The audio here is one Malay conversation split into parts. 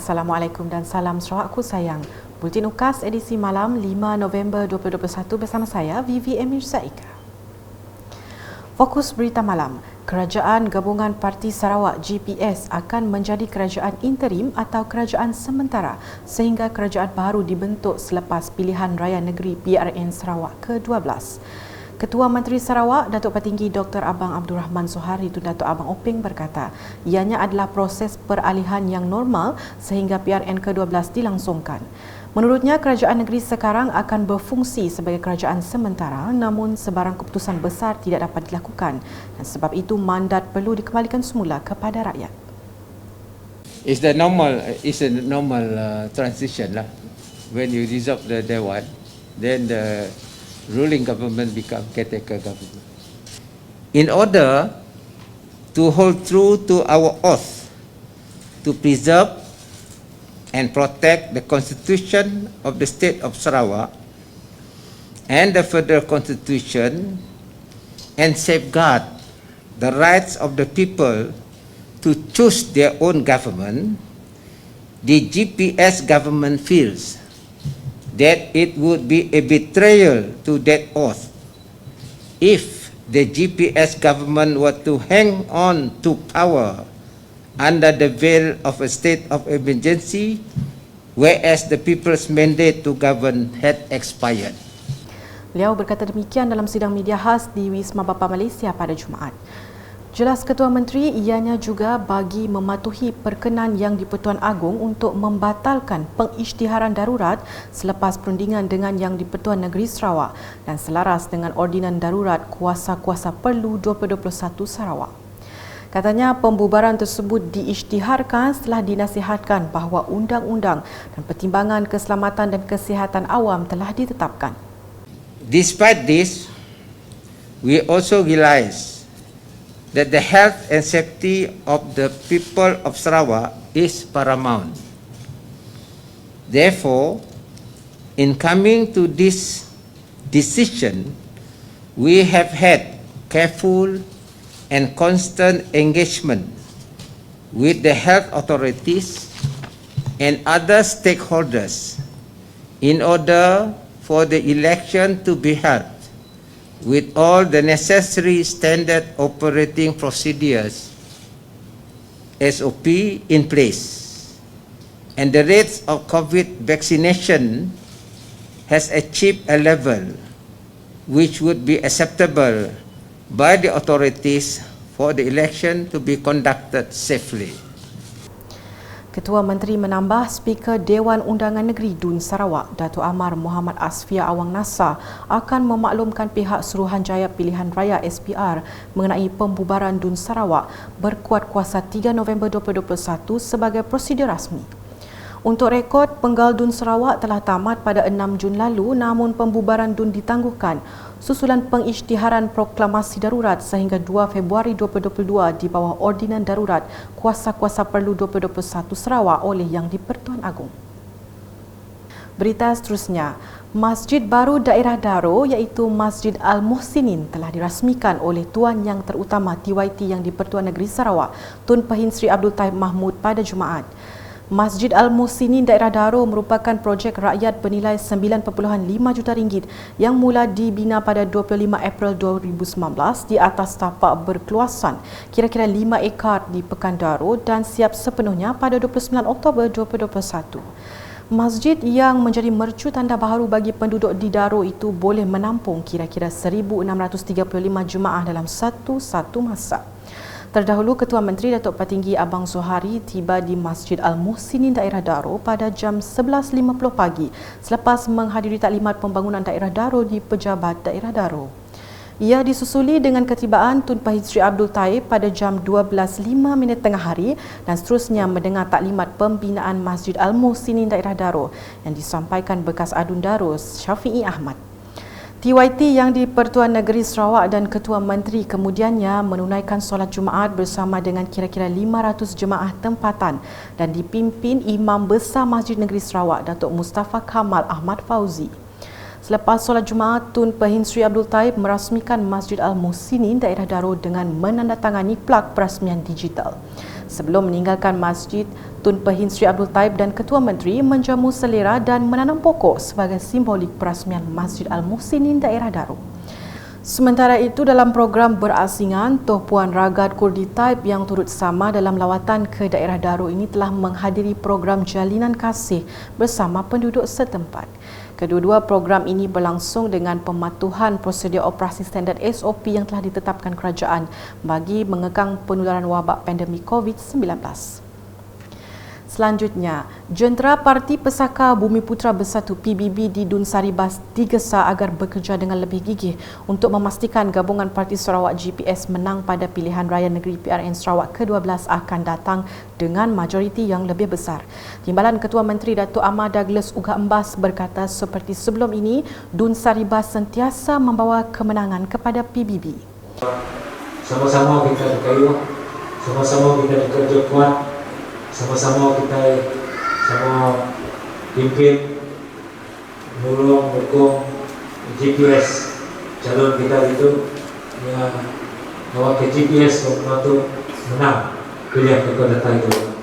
Assalamualaikum dan salam Sarawakku sayang. Bulletin UKAS edisi malam 5 November 2021 bersama saya Vivi Emir Zaika. Fokus berita malam. Kerajaan Gabungan Parti Sarawak GPS akan menjadi kerajaan interim atau kerajaan sementara sehingga kerajaan baru dibentuk selepas pilihan raya negeri PRN Sarawak ke-12. Ketua Menteri Sarawak, Datuk Petinggi Dr. Abang Abdul Rahman Sohari Tun Datuk Abang Oping berkata, ianya adalah proses peralihan yang normal sehingga PRN ke-12 dilangsungkan. Menurutnya, kerajaan negeri sekarang akan berfungsi sebagai kerajaan sementara namun sebarang keputusan besar tidak dapat dilakukan dan sebab itu mandat perlu dikembalikan semula kepada rakyat. It's a normal transition lah. When you dissolve the Dewan, then the ruling government become caretaker government. In order to hold true to our oath to preserve and protect the Constitution of the State of Sarawak and the Federal Constitution and safeguard the rights of the people to choose their own government, the GPS government feels that it would be a betrayal to that oath if the GPS government were to hang on to power under the veil of a state of emergency, whereas the people's mandate to govern had expired. Beliau berkata demikian dalam sidang media khas di Wisma Bapa Malaysia pada Jumaat. Jelas Ketua Menteri, ianya juga bagi mematuhi perkenan yang di-Pertuan Agong untuk membatalkan pengisytiharan darurat selepas perundingan dengan yang di-Pertuan Negeri Sarawak dan selaras dengan Ordinan Darurat Kuasa-Kuasa Perlu 2021 Sarawak. Katanya pembubaran tersebut diisytiharkan setelah dinasihatkan bahawa undang-undang dan pertimbangan keselamatan dan kesihatan awam telah ditetapkan. Despite this, we also realize that the health and safety of the people of Sarawak is paramount. Therefore, in coming to this decision, we have had careful and constant engagement with the health authorities and other stakeholders in order for the election to be held with all the necessary standard operating procedures SOP in place, and the rates of COVID vaccination has achieved a level which would be acceptable by the authorities for the election to be conducted safely. Ketua Menteri menambah Speaker Dewan Undangan Negeri Dun Sarawak, Datuk Amar Muhammad Asfia Awang Nasar akan memaklumkan pihak Suruhanjaya Pilihan Raya SPR mengenai pembubaran Dun Sarawak berkuat kuasa 3 November 2021 sebagai prosedur rasmi. Untuk rekod, penggal Dun Sarawak telah tamat pada 6 Jun lalu namun pembubaran Dun ditangguhkan susulan pengisytiharan proklamasi darurat sehingga 2 Februari 2022 di bawah Ordinan Darurat Kuasa-Kuasa Perlu 2021 Sarawak oleh Yang di-Pertuan Agong. Berita seterusnya, Masjid baru daerah Daro iaitu Masjid Al-Muhsinin telah dirasmikan oleh Tuan Yang Terutama TYT Yang di-Pertuan Negeri Sarawak, Tun Pahin Sri Abdul Taib Mahmud pada Jumaat. Masjid Al-Muhsinin daerah Daro merupakan projek rakyat bernilai 9.5 juta ringgit yang mula dibina pada 25 April 2019 di atas tapak berkeluasan kira-kira 5 ekar di Pekan Daro dan siap sepenuhnya pada 29 Oktober 2021. Masjid yang menjadi mercu tanda baharu bagi penduduk di Daro itu boleh menampung kira-kira 1,635 jemaah dalam satu masa. Terdahulu, Ketua Menteri Datuk Petinggi Abang Sohari tiba di Masjid Al-Muhsinin daerah Daro pada jam 11.50 pagi selepas menghadiri taklimat pembangunan daerah Daro di Pejabat Daerah Daro. Ia disusuli dengan ketibaan Tun Pahin Sri Abdul Taib pada jam 12.05 tengah hari dan seterusnya mendengar taklimat pembinaan Masjid Al-Muhsinin daerah Daro yang disampaikan bekas Adun Daro Syafi'i Ahmad. TYT yang di-Pertuan Negeri Sarawak dan Ketua Menteri kemudiannya menunaikan solat Jumaat bersama dengan kira-kira 500 jemaah tempatan dan dipimpin Imam Besar Masjid Negeri Sarawak, Datuk Mustafa Kamal Ahmad Fauzi. Selepas solat Jumaat, Tun Pahin Sri Abdul Taib merasmikan Masjid Al-Muhsinin daerah Daro dengan menandatangani plak perasmian digital. Sebelum meninggalkan masjid, Tun Pehin Sri Abdul Taib dan Ketua Menteri menjamu selera dan menanam pokok sebagai simbolik perasmian Masjid Al-Muhsinin Daerah Daru. Sementara itu, dalam program berasingan, Toh Puan Ragad Kurdi Taib yang turut sama dalam lawatan ke daerah Daru ini telah menghadiri program jalinan kasih bersama penduduk setempat. Kedua-dua program ini berlangsung dengan pematuhan prosedur operasi standard SOP yang telah ditetapkan kerajaan bagi mengekang penularan wabak pandemik COVID-19. Selanjutnya, Jentera Parti Pesaka Bumiputra Bersatu PBB di Dun Saribas digesa agar bekerja dengan lebih gigih untuk memastikan gabungan Parti Sarawak GPS menang pada pilihan raya negeri PRN Sarawak ke-12 akan datang dengan majoriti yang lebih besar. Timbalan Ketua Menteri Datuk Amar Douglas Uga Embas berkata seperti sebelum ini, Dun Saribas sentiasa membawa kemenangan kepada PBB. Sama-sama kita berkaya, sama-sama kita bekerja kuat, sama-sama kita sama pimpin, menolong, mendukung GPS calon kita itu yang bawa ke GPS untuk menang pilihan kedatangan itu.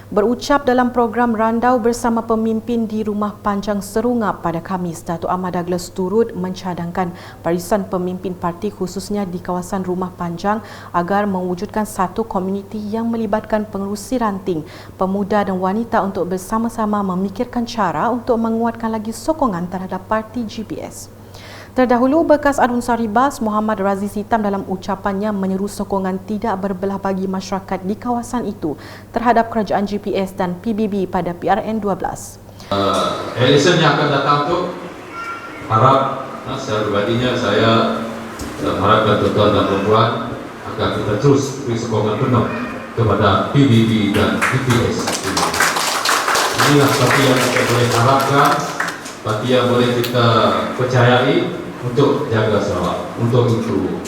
Berucap dalam program randau bersama pemimpin di Rumah Panjang Serungap pada Khamis, Datuk Ahmad Douglas turut mencadangkan barisan pemimpin parti khususnya di kawasan Rumah Panjang agar mewujudkan satu komuniti yang melibatkan pengerusi ranting, pemuda dan wanita untuk bersama-sama memikirkan cara untuk menguatkan lagi sokongan terhadap parti GPS. Terdahulu, bekas Adun Saribas Muhammad Raziz Hitam dalam ucapannya menyeru sokongan tidak berbelah bagi masyarakat di kawasan itu terhadap kerajaan GPS dan PBB pada PRN 12. Election yang akan datang tu harap secara pribadinya saya harapkan tuan-tuan dan puan agar kita terus beri sokongan penuh kepada PBB dan GPS. Inilah parti yang kita boleh harapkan, parti yang boleh kita percayai untuk jaga Sarawak, untuk improve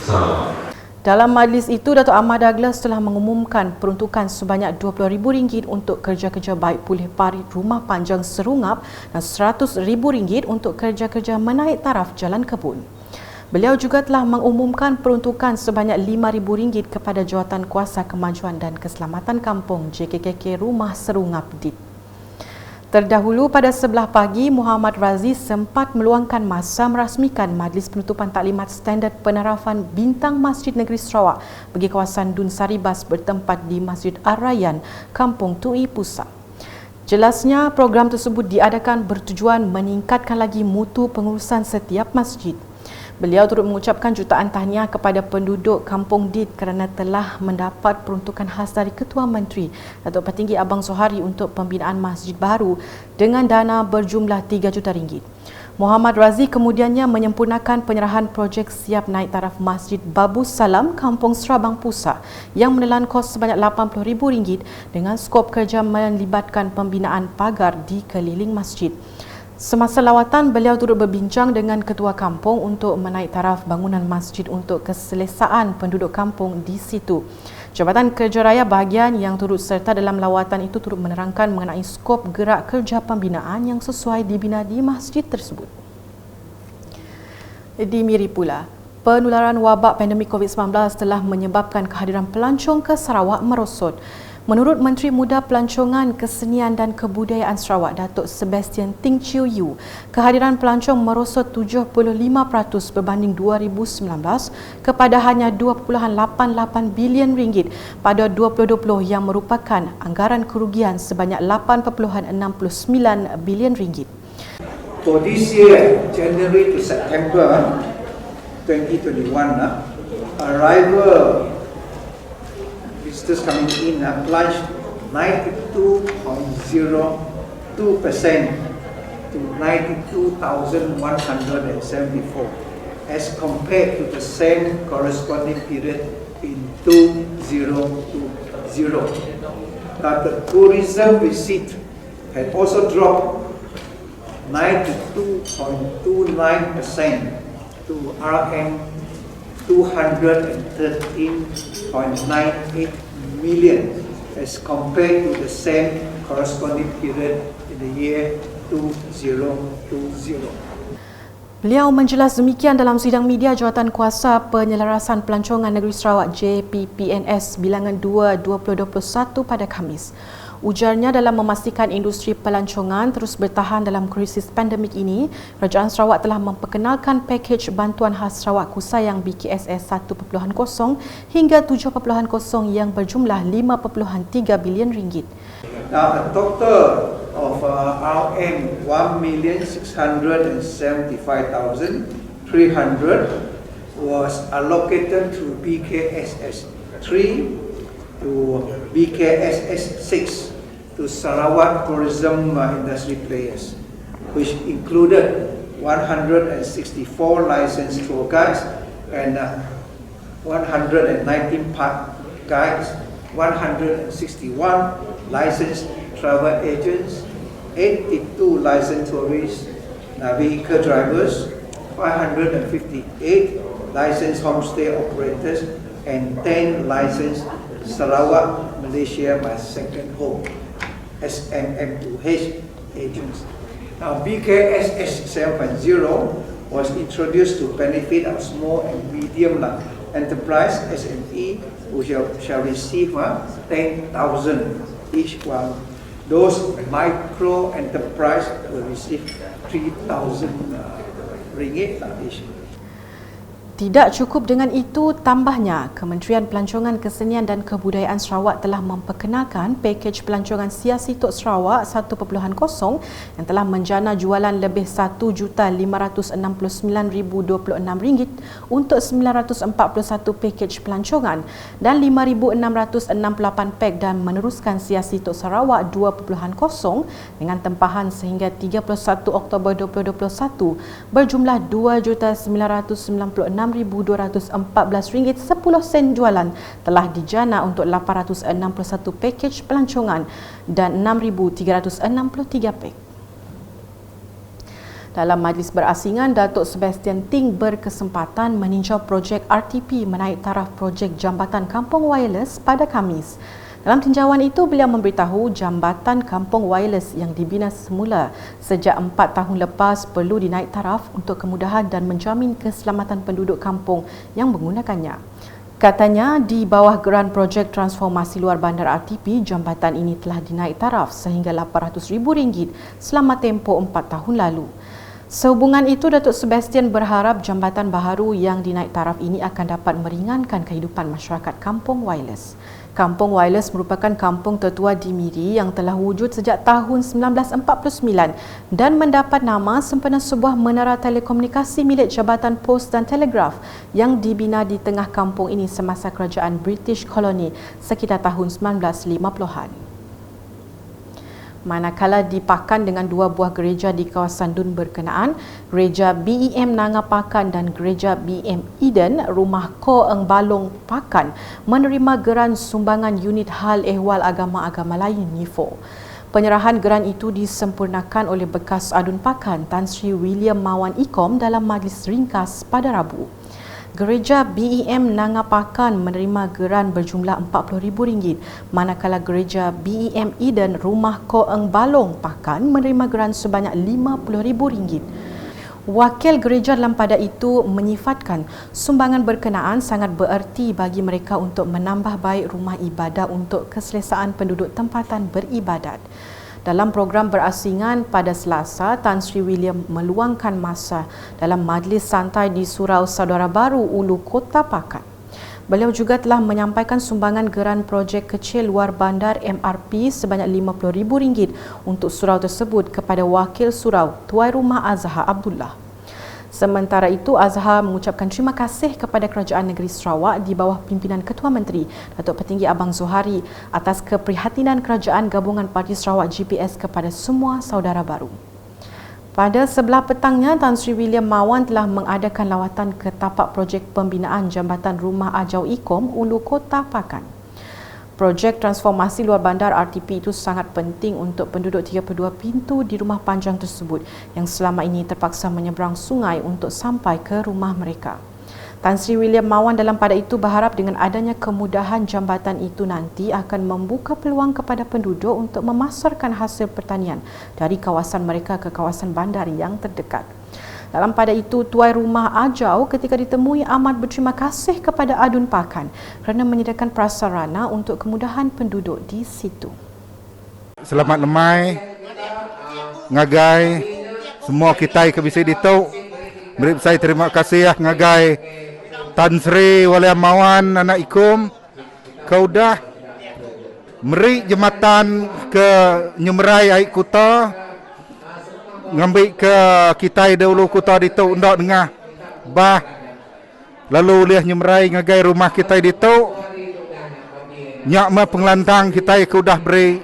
Sarawak. Dalam majlis itu, Datuk Ahmad Douglas telah mengumumkan peruntukan sebanyak RM20,000 untuk kerja-kerja baik pulih parit Rumah Panjang Serungap dan RM100,000 untuk kerja-kerja menaik taraf jalan kebun. Beliau juga telah mengumumkan peruntukan sebanyak RM5,000 kepada Jawatan Kuasa Kemajuan dan Keselamatan Kampung JKKK Rumah Serungap DIP. Terdahulu pada sebelah pagi, Muhammad Raziz sempat meluangkan masa merasmikan Majlis Penutupan Taklimat Standard Penarafan Bintang Masjid Negeri Sarawak bagi kawasan Dun Saribas bertempat di Masjid Ar-Rayyan, Kampung Tui Pusat. Jelasnya, program tersebut diadakan bertujuan meningkatkan lagi mutu pengurusan setiap masjid. Beliau turut mengucapkan jutaan tahniah kepada penduduk Kampung Dit kerana telah mendapat peruntukan khas dari Ketua Menteri Datuk Petinggi Abang Zohari untuk pembinaan masjid baru dengan dana berjumlah RM3 juta. Muhammad Raziz kemudiannya menyempurnakan penyerahan projek siap naik taraf Masjid Babu Salam Kampung Serabang Pusat yang menelan kos sebanyak RM80,000 dengan skop kerja melibatkan pembinaan pagar di keliling masjid. Semasa lawatan, beliau turut berbincang dengan Ketua Kampung untuk menaik taraf bangunan masjid untuk keselesaan penduduk kampung di situ. Jabatan Kerja Raya bahagian yang turut serta dalam lawatan itu turut menerangkan mengenai skop gerak kerja pembinaan yang sesuai dibina di masjid tersebut. Di Miri pula, penularan wabak pandemik COVID-19 telah menyebabkan kehadiran pelancong ke Sarawak merosot. Menurut Menteri Muda Pelancongan, Kesenian dan Kebudayaan Sarawak, Datuk Sebastian Ting Chiu Yu, kehadiran pelancong merosot 75% berbanding 2019 kepada hanya RM2.88 bilion pada 2020 yang merupakan anggaran kerugian sebanyak RM8.69 bilion. For this year, January to September 2021, arrival visitors coming in plunged 92.02% to 92,174 as compared to the same corresponding period in 2020. But the tourism receipt had also dropped 92.29% to RM 213.98 million as compared to the same corresponding period in the year 2020. Beliau menjelas demikian dalam sidang media Jawatan Kuasa Penyelarasan Pelancongan Negeri Sarawak JPPNS bilangan 2 2021 pada Khamis. Ujarnya dalam memastikan industri pelancongan terus bertahan dalam krisis pandemik ini, Kerajaan Sarawak telah memperkenalkan pakej bantuan khas Sarawak Kusayang BKSS 1.0 hingga 7.0 yang berjumlah 5.3 bilion ringgit. Now, a total of RM 1,675,300 was allocated to BKSS 3 to BKSS 6 to Sarawak tourism industry players, which included 164 licensed tour guides and 119 park guides, 161 licensed travel agents, 82 licensed tourist vehicle drivers, 558 licensed homestay operators, and 10 licensed Sarawak Malaysia My Second Home SMM2H agents. Now, BKSS 7.0 was introduced to benefit our small and medium enterprise SME, who shall receive 10,000 each, while those micro enterprise will receive 3,000 ringgit each. Tidak cukup dengan itu, tambahnya, Kementerian Pelancongan Kesenian dan Kebudayaan Sarawak telah memperkenalkan pakej pelancongan Siasi Tok Sarawak 1.0 yang telah menjana jualan lebih RM1,569,026 untuk 941 pakej pelancongan dan 5,668 pak dan meneruskan Siasi Tok Sarawak 2.0 dengan tempahan sehingga 31 Oktober 2021 berjumlah RM2,996,214 ringgit 10 sen jualan telah dijana untuk 861 pakej pelancongan dan 6,363 pak. Dalam majlis berasingan, Datuk Sebastian Ting berkesempatan meninjau projek RTP menaik taraf projek Jambatan Kampung Wireless pada Khamis. Dalam tinjauan itu, beliau memberitahu Jambatan Kampung Wireless yang dibina semula sejak 4 tahun lepas perlu dinaik taraf untuk kemudahan dan menjamin keselamatan penduduk kampung yang menggunakannya. Katanya, di bawah geran projek transformasi luar bandar RTP, jambatan ini telah dinaik taraf sehingga RM800,000 selama tempoh 4 tahun lalu. Sehubungan itu, Datuk Sebastian berharap jambatan baharu yang dinaik taraf ini akan dapat meringankan kehidupan masyarakat Kampung Wireless. Kampung Wireless merupakan kampung tertua di Miri yang telah wujud sejak tahun 1949 dan mendapat nama sempena sebuah menara telekomunikasi milik Jabatan Pos dan Telegraf yang dibina di tengah kampung ini semasa kerajaan British Colony sekitar tahun 1950-an. Manakala dipakan dengan dua buah gereja di kawasan Dun berkenaan, Gereja BEM Nanga Pakan dan Gereja BEM Eden Rumah Ko Eng Balong Pakan menerima geran sumbangan Unit Hal Ehwal Agama-Agama Lain NIFO. Penyerahan geran itu disempurnakan oleh bekas Adun Pakan Tan Sri William Mawan Ikom dalam majlis ringkas pada Rabu. Gereja BEM Nanga Pakan menerima geran berjumlah RM40,000, manakala Gereja BEM Eden Rumah Ko Eng Balong Pakan menerima geran sebanyak RM50,000. Wakil gereja dalam pada itu menyifatkan sumbangan berkenaan sangat bererti bagi mereka untuk menambah baik rumah ibadah untuk keselesaan penduduk tempatan beribadat. Dalam program berasingan pada Selasa, Tan Sri William meluangkan masa dalam majlis santai di Surau Saudara Baru, Ulu Kota Pakan. Beliau juga telah menyampaikan sumbangan geran projek kecil luar bandar MRP sebanyak RM50,000 untuk surau tersebut kepada Wakil Surau Tuai Rumah Azhar Abdullah. Sementara itu, Azhar mengucapkan terima kasih kepada Kerajaan Negeri Sarawak di bawah pimpinan Ketua Menteri Datuk Petinggi Abang Zohari atas keprihatinan Kerajaan Gabungan Parti Sarawak GPS kepada semua saudara baru. Pada sebelah petangnya, Tan Sri William Mawan telah mengadakan lawatan ke tapak projek pembinaan Jambatan Rumah Ajau Ikom Ulu Kota Pakan. Projek transformasi luar bandar RTP itu sangat penting untuk penduduk 32 pintu di rumah panjang tersebut yang selama ini terpaksa menyeberang sungai untuk sampai ke rumah mereka. Tan Sri William Mawan dalam pada itu berharap dengan adanya kemudahan jambatan itu nanti akan membuka peluang kepada penduduk untuk memasarkan hasil pertanian dari kawasan mereka ke kawasan bandar yang terdekat. Dalam pada itu, tuai rumah Ajau ketika ditemui amat berterima kasih kepada Adun Pakan kerana menyediakan prasarana untuk kemudahan penduduk di situ. Selamat lemai, ngagai, semua kita ke bisi dituk. Beri saya terima kasih ngagai Tan Sri Wali Amawan anak ikum. Kau dah meri jematan ke Nyumerai aik kuta, ngambil ke kita dahulu kuta dituk undak dengah bah, lalu liah Nyumerai ngagai rumah kita dituk. Nyak me pengelantang kita kau dah beri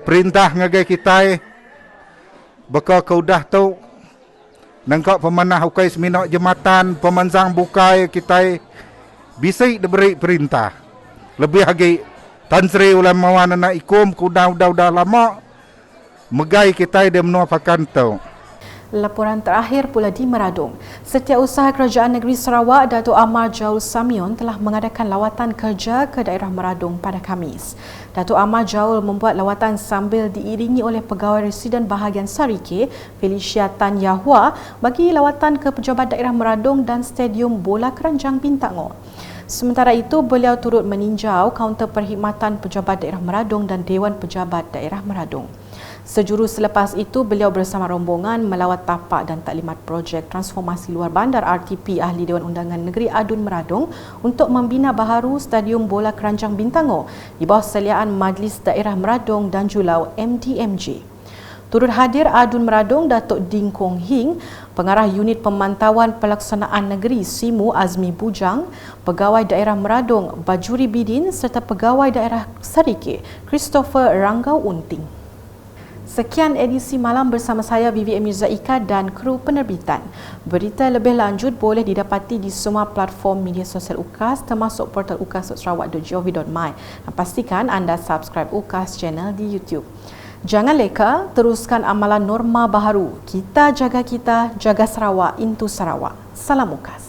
perintah ngagai kita baka kau dah tu nangkap pemanah ukai seminok jematan pemansang bukai kita bisa diberi perintah lebih lagi Tan Sri Ulamawan anak ikum kuda udah lama megai kita dia menua pakan tu. Laporan terakhir pula di Meradong. Setiausaha Kerajaan Negeri Sarawak Dato' Amar Jaul Samion telah mengadakan lawatan kerja ke daerah Meradong pada Khamis. Dato' Amar Jaul membuat lawatan sambil diiringi oleh Pegawai Residen Bahagian Sarike, Felicia Tan Yahua, bagi lawatan ke Pejabat Daerah Meradong dan Stadium Bola Keranjang Bintangor. Sementara itu, beliau turut meninjau kaunter perkhidmatan Pejabat Daerah Meradong dan Dewan Pejabat Daerah Meradong. Sejurus selepas itu, beliau bersama rombongan melawat tapak dan taklimat projek transformasi luar bandar RTP Ahli Dewan Undangan Negeri Adun Meradong untuk membina baharu Stadium Bola Keranjang Bintangor di bawah seliaan Majlis Daerah Meradong dan Julau MDMJ. Turut hadir Adun Meradong Datuk Ding Kong Hing, Pengarah Unit Pemantauan Pelaksanaan Negeri SIMU Azmi Bujang, Pegawai Daerah Meradong Bajuri Bidin serta Pegawai Daerah Sarike Christopher Ranggau Unting. Sekian edisi malam bersama saya Vivi Mirza Ika dan kru penerbitan. Berita lebih lanjut boleh didapati di semua platform media sosial UKAS termasuk portal ukas.sarawak.gov.my. Dan pastikan anda subscribe UKAS channel di YouTube. Jangan leka, teruskan amalan norma baharu. Kita, jaga Sarawak, into Sarawak. Salam UKAS.